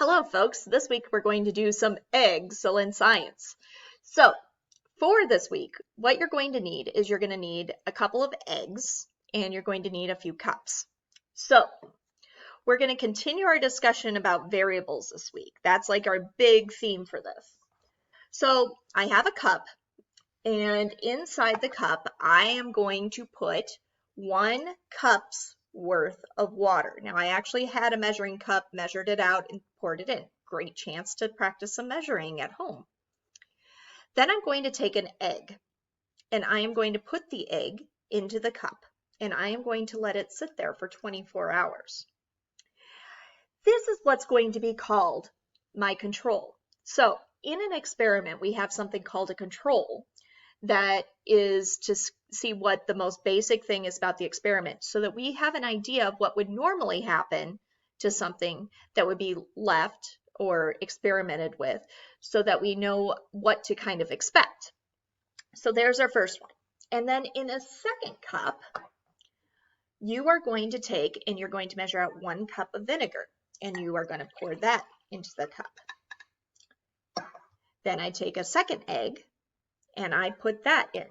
Hello folks, this week we're going to do some Egg-celent Science. So for this week, what you're going to need is you're going to need a couple of eggs and you're going to need a few cups. So we're going to continue our discussion about variables this week. That's like our big theme for this. So I have a cup, and inside the cup I am going to put 1 cup's worth of water. Now I actually had a measuring cup, measured it out and poured it in. Great chance to practice some measuring at home. Then I'm going to take an egg and I am going to put the egg into the cup and I am going to let it sit there for 24 hours. This is what's going to be called my control. So in an experiment, we have something called a control that is to see what the most basic thing is about the experiment so that we have an idea of what would normally happen to something that would be left or experimented with so that we know what to kind of expect. So there's our first one. And then in a second cup, you are going to take and you're going to measure out 1 cup of vinegar and you are going to pour that into the cup. Then I take a second egg and I put that in.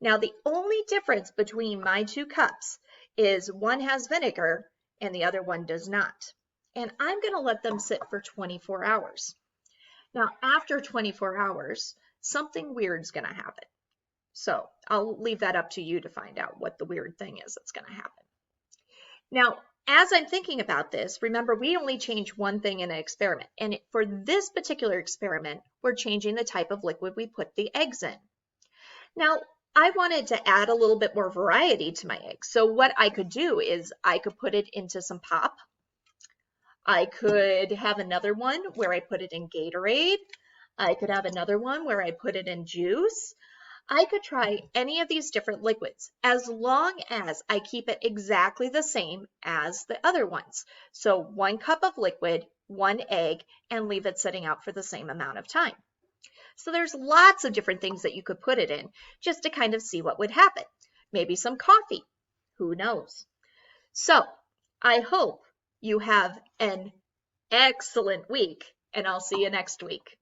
Now the only difference between my 2 cups is one has vinegar and the other one does not. And I'm going to let them sit for 24 hours. Now after 24 hours, something weird is going to happen. So I'll leave that up to you to find out what the weird thing is that's going to happen. Now, as I'm thinking about this, remember we only change one thing in an experiment. And for this particular experiment, we're changing the type of liquid we put the eggs in. Now, I wanted to add a little bit more variety to my eggs. So what I could do is I could put it into some pop. I could have another one where I put it in Gatorade. I could have another one where I put it in juice. I could try any of these different liquids as long as I keep it exactly the same as the other ones. So 1 cup of liquid, 1 egg, and leave it sitting out for the same amount of time. So there's lots of different things that you could put it in just to kind of see what would happen. Maybe some coffee, who knows? So I hope you have an excellent week and I'll see you next week.